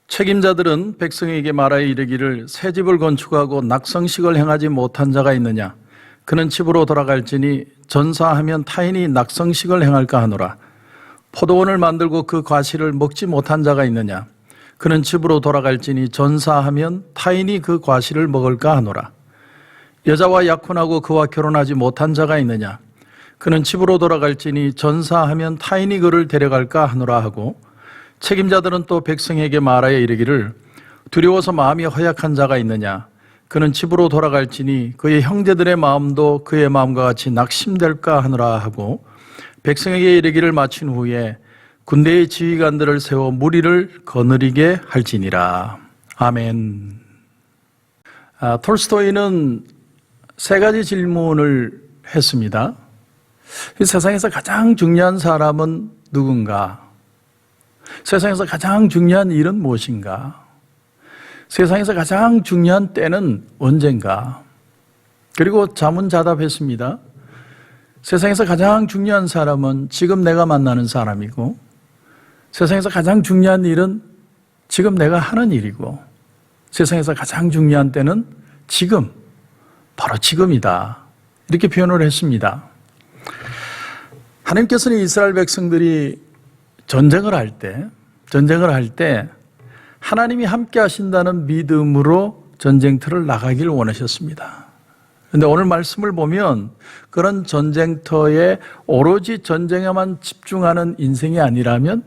책임자들은 백성에게 말하여 이르기를 새 집을 건축하고 낙성식을 행하지 못한 자가 있느냐? 그는 집으로 돌아갈지니 전사하면 타인이 낙성식을 행할까 하노라. 포도원을 만들고 그 과실을 먹지 못한 자가 있느냐? 그는 집으로 돌아갈지니 전사하면 타인이 그 과실을 먹을까 하노라. 여자와 약혼하고 그와 결혼하지 못한 자가 있느냐? 그는 집으로 돌아갈지니 전사하면 타인이 그를 데려갈까 하노라 하고, 책임자들은 또 백성에게 말하여 이르기를 두려워서 마음이 허약한 자가 있느냐? 그는 집으로 돌아갈지니 그의 형제들의 마음도 그의 마음과 같이 낙심될까 하노라 하고, 백성에게 이르기를 마친 후에 군대의 지휘관들을 세워 무리를 거느리게 할지니라. 아멘. 톨스토이는 세 가지 질문을 했습니다. 이 세상에서 가장 중요한 사람은 누군가? 세상에서 가장 중요한 일은 무엇인가? 세상에서 가장 중요한 때는 언젠가? 그리고 자문자답했습니다. 세상에서 가장 중요한 사람은 지금 내가 만나는 사람이고, 세상에서 가장 중요한 일은 지금 내가 하는 일이고, 세상에서 가장 중요한 때는 지금, 바로 지금이다. 이렇게 표현을 했습니다. 하나님께서는 이스라엘 백성들이 전쟁을 할 때 하나님이 함께 하신다는 믿음으로 전쟁터를 나가기를 원하셨습니다. 그런데 오늘 말씀을 보면 그런 전쟁터에 오로지 전쟁에만 집중하는 인생이 아니라면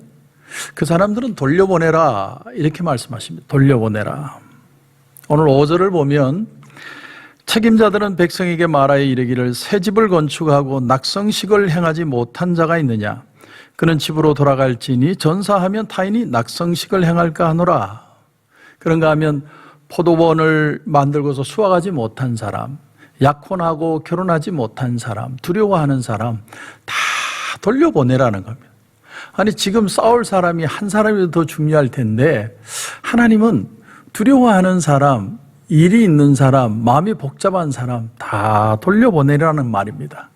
그 사람들은 돌려보내라, 이렇게 말씀하십니다. 돌려보내라. 오늘 5절을 보면 책임자들은 백성에게 말하여 이르기를 새 집을 건축하고 낙성식을 행하지 못한 자가 있느냐? 그는 집으로 돌아갈지니 전사하면 타인이 낙성식을 행할까 하노라. 그런가 하면 포도원을 만들고서 수확하지 못한 사람, 약혼하고 결혼하지 못한 사람, 두려워하는 사람 다 돌려보내라는 겁니다. 아니, 지금 싸울 사람이 한 사람이 더 중요할 텐데 하나님은 두려워하는 사람, 일이 있는 사람, 마음이 복잡한 사람 다 돌려보내라는 말입니다.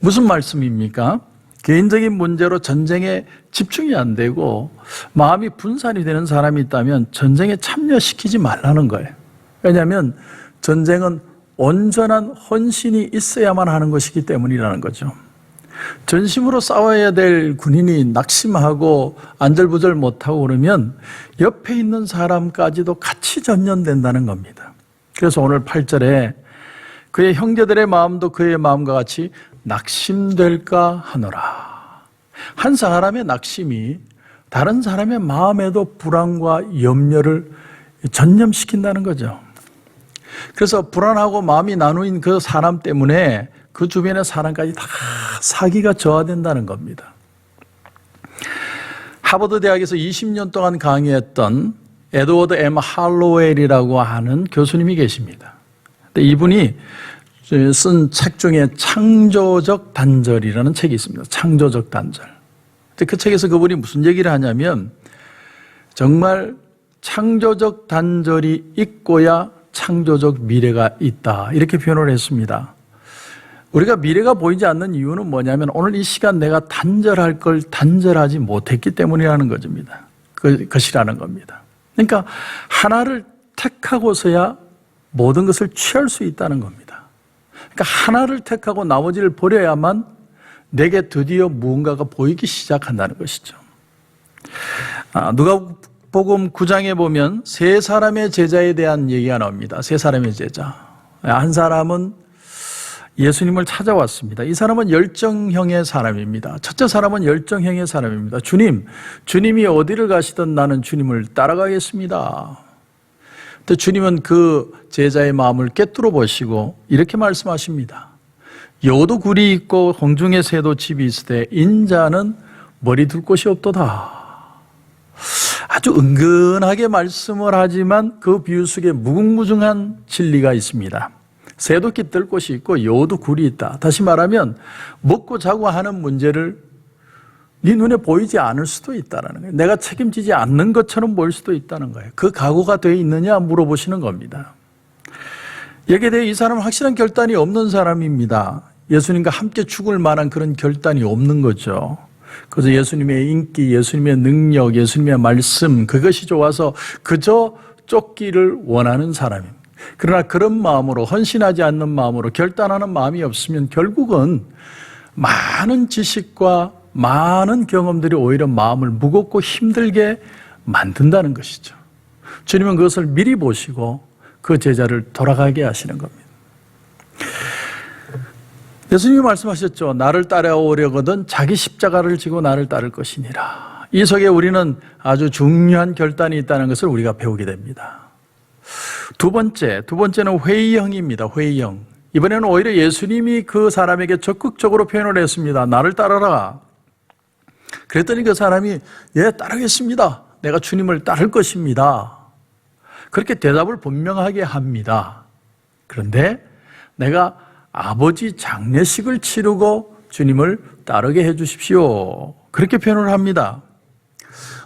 무슨 말씀입니까? 개인적인 문제로 전쟁에 집중이 안 되고 마음이 분산이 되는 사람이 있다면 전쟁에 참여시키지 말라는 거예요. 왜냐하면 전쟁은 온전한 헌신이 있어야만 하는 것이기 때문이라는 거죠. 전심으로 싸워야 될 군인이 낙심하고 안절부절 못하고 그러면 옆에 있는 사람까지도 같이 전염된다는 겁니다. 그래서 오늘 8절에 그의 형제들의 마음도 그의 마음과 같이 낙심될까 하노라. 한 사람의 낙심이 다른 사람의 마음에도 불안과 염려를 전염시킨다는 거죠. 그래서 불안하고 마음이 나누인 그 사람 때문에 그 주변의 사람까지 다 사기가 저하된다는 겁니다. 하버드 대학에서 20년 동안 강의했던 에드워드 M. 할로웰이라고 하는 교수님이 계십니다. 근데 이분이 쓴 책 중에 창조적 단절이라는 책이 있습니다. 창조적 단절. 그 책에서 그분이 무슨 얘기를 하냐면 정말 창조적 단절이 있고야 창조적 미래가 있다, 이렇게 표현을 했습니다. 우리가 미래가 보이지 않는 이유는 뭐냐면 오늘 이 시간 내가 단절할 걸 단절하지 못했기 때문이라는 것입니다. 것이라는 겁니다. 그러니까 하나를 택하고서야 모든 것을 취할 수 있다는 겁니다. 그러니까 하나를 택하고 나머지를 버려야만 내게 드디어 무언가가 보이기 시작한다는 것이죠. 누가복음 9장에 보면 세 사람의 제자에 대한 얘기가 나옵니다. 세 사람의 제자. 한 사람은 예수님을 찾아왔습니다. 이 사람은 열정형의 사람입니다. 첫째 사람은 열정형의 사람입니다. 주님이 어디를 가시든 나는 주님을 따라가겠습니다. 근데 주님은 그 제자의 마음을 꿰뚫어 보시고 이렇게 말씀하십니다. 여도 굴이 있고 공중의 새도 집이 있으되 인자는 머리 둘 곳이 없도다. 아주 은근하게 말씀을 하지만 그 비유 속에 무궁무진한 진리가 있습니다. 새도 깃들 곳이 있고 여도 굴이 있다. 다시 말하면 먹고 자고 하는 문제를 네 눈에 보이지 않을 수도 있다는 거예요. 내가 책임지지 않는 것처럼 보일 수도 있다는 거예요. 그 각오가 되어 있느냐 물어보시는 겁니다. 여기에 대해 이 사람은 확실한 결단이 없는 사람입니다. 예수님과 함께 죽을 만한 그런 결단이 없는 거죠. 그래서 예수님의 인기, 예수님의 능력, 예수님의 말씀, 그것이 좋아서 그저 쫓기를 원하는 사람입니다. 그러나 그런 마음으로, 헌신하지 않는 마음으로, 결단하는 마음이 없으면 결국은 많은 지식과 많은 경험들이 오히려 마음을 무겁고 힘들게 만든다는 것이죠. 주님은 그것을 미리 보시고 그 제자를 돌아가게 하시는 겁니다. 예수님이 말씀하셨죠. 나를 따라오려거든 자기 십자가를 지고 나를 따를 것이니라. 이 속에 우리는 아주 중요한 결단이 있다는 것을 우리가 배우게 됩니다. 두 번째는 회의형입니다. 회의형. 이번에는 오히려 예수님이 그 사람에게 적극적으로 표현을 했습니다. 나를 따르라. 그랬더니 그 사람이 예, 따르겠습니다. 내가 주님을 따를 것입니다. 그렇게 대답을 분명하게 합니다. 그런데 내가 아버지 장례식을 치르고 주님을 따르게 해 주십시오. 그렇게 표현을 합니다.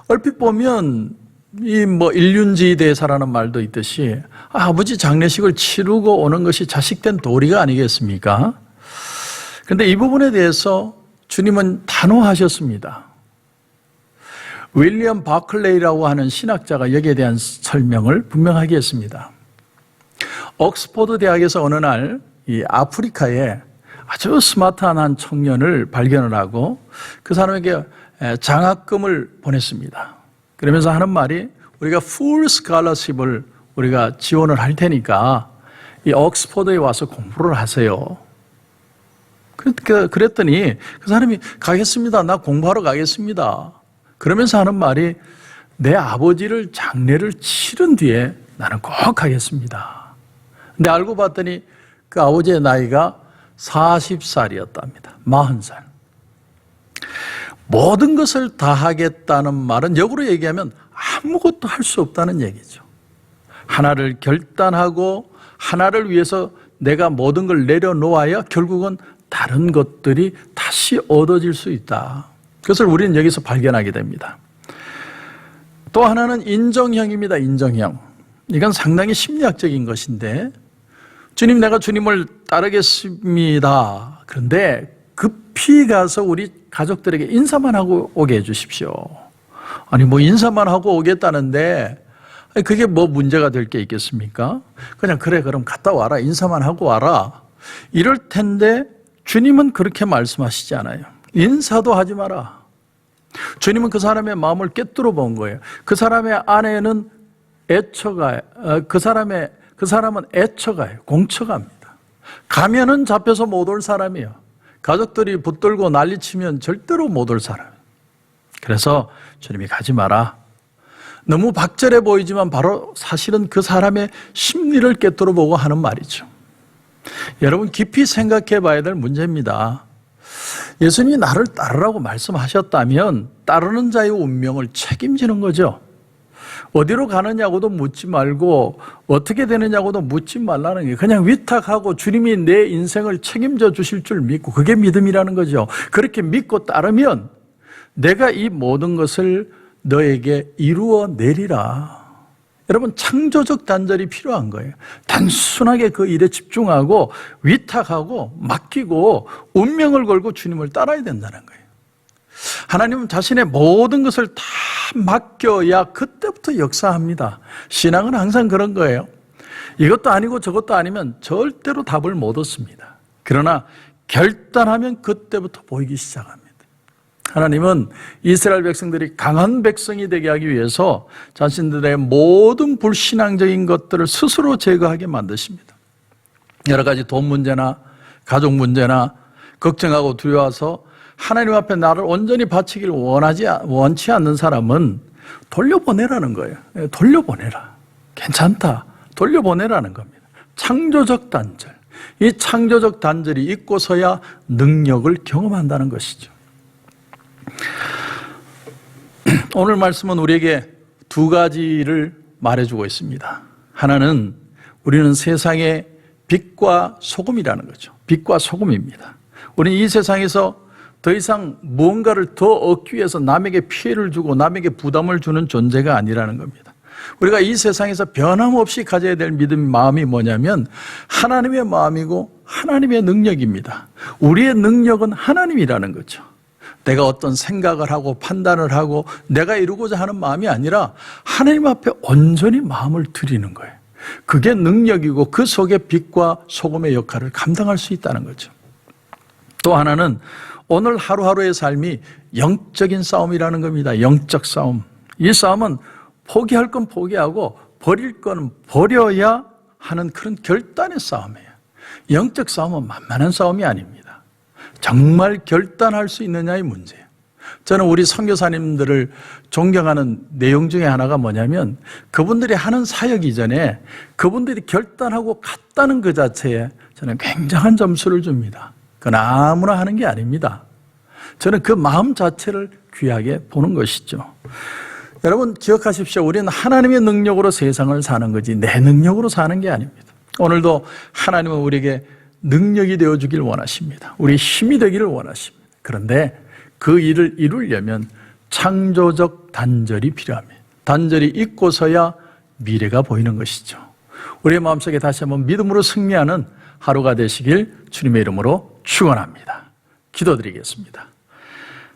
얼핏 보면 일륜지 대사라는 말도 있듯이 아버지 장례식을 치르고 오는 것이 자식된 도리가 아니겠습니까? 그런데 이 부분에 대해서 주님은 단호하셨습니다. 윌리엄 바클레이라고 하는 신학자가 여기에 대한 설명을 분명하게 했습니다. 옥스퍼드 대학에서 어느 날 이 아프리카에 아주 스마트한 한 청년을 발견을 하고 그 사람에게 장학금을 보냈습니다. 그러면서 하는 말이 우리가 풀 스칼러십을 우리가 지원을 할 테니까 이 옥스퍼드에 와서 공부를 하세요. 그랬더니 그 사람이 가겠습니다. 나 공부하러 가겠습니다. 그러면서 하는 말이 내 아버지를 장례를 치른 뒤에 나는 꼭 가겠습니다. 근데 알고 봤더니 그 아버지의 나이가 40살이었답니다. 40살. 모든 것을 다 하겠다는 말은 역으로 얘기하면 아무것도 할 수 없다는 얘기죠. 하나를 결단하고 하나를 위해서 내가 모든 걸 내려놓아야 결국은 다른 것들이 다시 얻어질 수 있다. 그것을 우리는 여기서 발견하게 됩니다. 또 하나는 인정형입니다. 인정형. 이건 상당히 심리학적인 것인데 주님, 내가 주님을 따르겠습니다. 그런데 급히 가서 우리 가족들에게 인사만 하고 오게 해주십시오. 아니 인사만 하고 오겠다는데 그게 뭐 문제가 될 게 있겠습니까? 그냥 그래 그럼 갔다 와라. 인사만 하고 와라. 이럴 텐데 주님은 그렇게 말씀하시지 않아요. 인사도 하지 마라. 주님은 그 사람의 마음을 꿰뚫어 본 거예요. 그 사람의 아내는 애처가요. 그 사람은 애처가요. 공처갑니다. 가면은 잡혀서 못 올 사람이에요. 가족들이 붙들고 난리치면 절대로 못 올 사람. 그래서 주님이 가지 마라. 너무 박절해 보이지만 바로 사실은 그 사람의 심리를 꿰뚫어 보고 하는 말이죠. 여러분 깊이 생각해 봐야 될 문제입니다. 예수님이 나를 따르라고 말씀하셨다면 따르는 자의 운명을 책임지는 거죠. 어디로 가느냐고도 묻지 말고 어떻게 되느냐고도 묻지 말라는 게 그냥 위탁하고 주님이 내 인생을 책임져 주실 줄 믿고 그게 믿음이라는 거죠. 그렇게 믿고 따르면 내가 이 모든 것을 너에게 이루어 내리라. 여러분 창조적 단절이 필요한 거예요. 단순하게 그 일에 집중하고 위탁하고 맡기고 운명을 걸고 주님을 따라야 된다는 거예요. 하나님은 자신의 모든 것을 다 맡겨야 그때부터 역사합니다. 신앙은 항상 그런 거예요. 이것도 아니고 저것도 아니면 절대로 답을 못 얻습니다. 그러나 결단하면 그때부터 보이기 시작합니다. 하나님은 이스라엘 백성들이 강한 백성이 되게 하기 위해서 자신들의 모든 불신앙적인 것들을 스스로 제거하게 만드십니다. 여러 가지 돈 문제나 가족 문제나 걱정하고 두려워서 하나님 앞에 나를 온전히 바치기를 원치 않는 사람은 돌려보내라는 거예요. 돌려보내라. 괜찮다. 돌려보내라는 겁니다. 창조적 단절. 이 창조적 단절이 있고서야 능력을 경험한다는 것이죠. 오늘 말씀은 우리에게 두 가지를 말해주고 있습니다. 하나는 우리는 세상의 빛과 소금이라는 거죠. 빛과 소금입니다. 우리는 이 세상에서 더 이상 무언가를 더 얻기 위해서 남에게 피해를 주고 남에게 부담을 주는 존재가 아니라는 겁니다. 우리가 이 세상에서 변함없이 가져야 될 믿음의 마음이 뭐냐면 하나님의 마음이고 하나님의 능력입니다. 우리의 능력은 하나님이라는 거죠. 내가 어떤 생각을 하고 판단을 하고 내가 이루고자 하는 마음이 아니라 하나님 앞에 온전히 마음을 드리는 거예요. 그게 능력이고 그 속에 빛과 소금의 역할을 감당할 수 있다는 거죠. 또 하나는 오늘 하루하루의 삶이 영적인 싸움이라는 겁니다. 영적 싸움. 이 싸움은 포기할 건 포기하고 버릴 건 버려야 하는 그런 결단의 싸움이에요. 영적 싸움은 만만한 싸움이 아닙니다. 정말 결단할 수 있느냐의 문제예요. 저는 우리 선교사님들을 존경하는 내용 중에 하나가 뭐냐면 그분들이 하는 사역 이전에 그분들이 결단하고 갔다는 그 자체에 저는 굉장한 점수를 줍니다. 그건 아무나 하는 게 아닙니다. 저는 그 마음 자체를 귀하게 보는 것이죠. 여러분 기억하십시오. 우리는 하나님의 능력으로 세상을 사는 거지 내 능력으로 사는 게 아닙니다. 오늘도 하나님은 우리에게 능력이 되어주길 원하십니다. 우리 힘이 되기를 원하십니다. 그런데 그 일을 이루려면 창조적 단절이 필요합니다. 단절이 있고서야 미래가 보이는 것이죠. 우리의 마음속에 다시 한번 믿음으로 승리하는 하루가 되시길 주님의 이름으로 축원합니다. 기도드리겠습니다.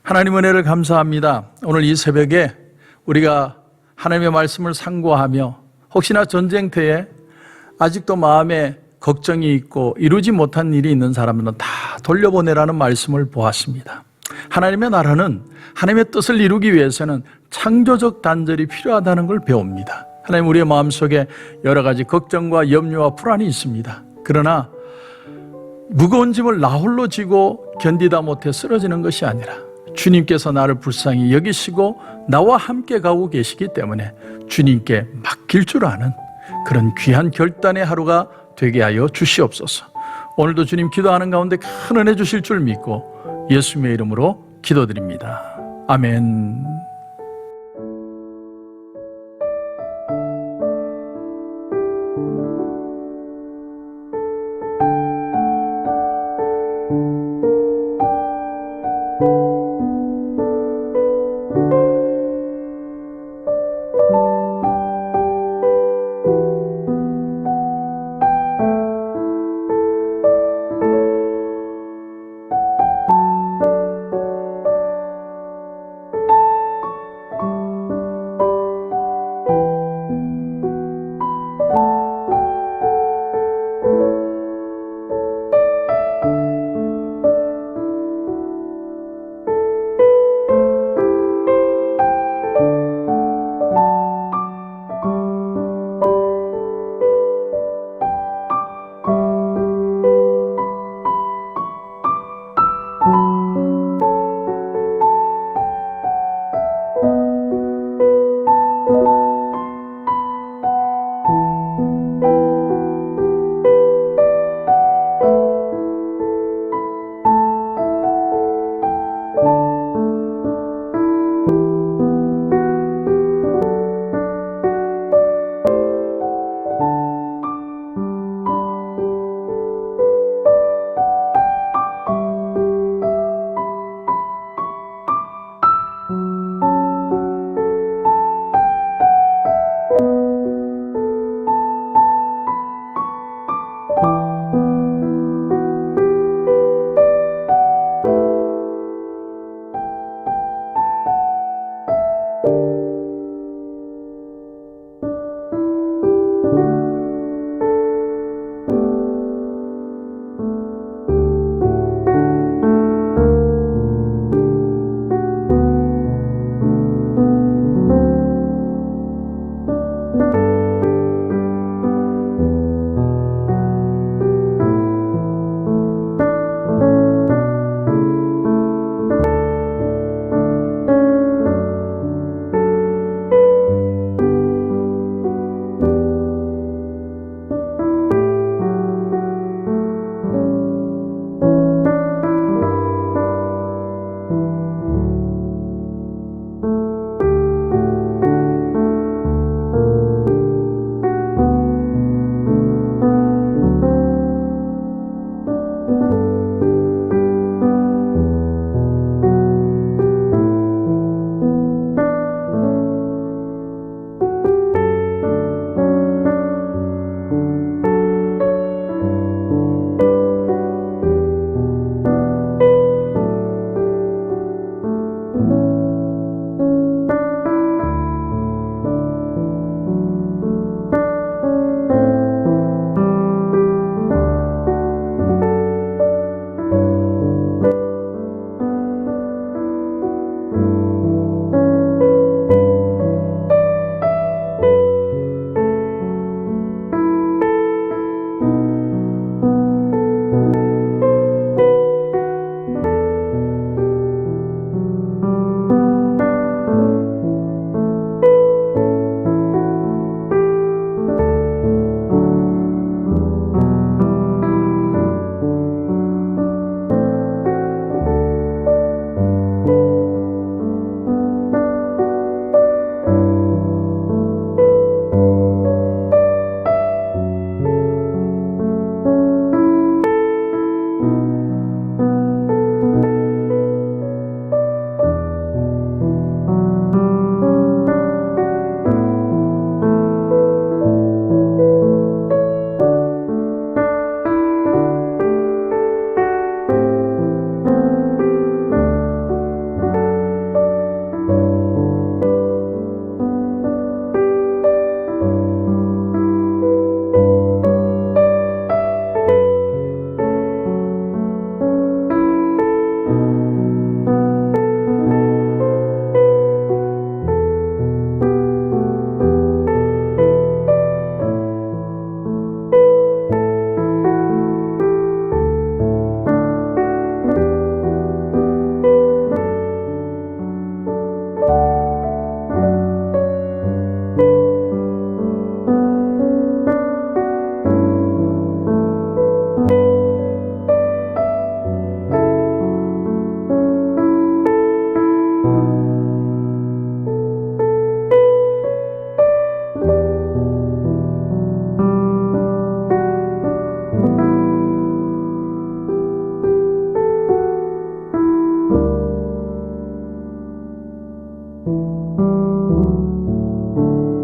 하나님 은혜를 감사합니다. 오늘 이 새벽에 우리가 하나님의 말씀을 상고하며 혹시나 전쟁터에 아직도 마음에 걱정이 있고 이루지 못한 일이 있는 사람들은 다 돌려보내라는 말씀을 보았습니다. 하나님의 나라는 하나님의 뜻을 이루기 위해서는 창조적 단절이 필요하다는 걸 배웁니다. 하나님 우리의 마음속에 여러 가지 걱정과 염려와 불안이 있습니다. 그러나 무거운 짐을 나 홀로 지고 견디다 못해 쓰러지는 것이 아니라 주님께서 나를 불쌍히 여기시고 나와 함께 가고 계시기 때문에 주님께 맡길 줄 아는 그런 귀한 결단의 하루가 되게 하여 주시옵소서. 오늘도 주님 기도하는 가운데 큰 은혜 주실 줄 믿고 예수님의 이름으로 기도드립니다. 아멘.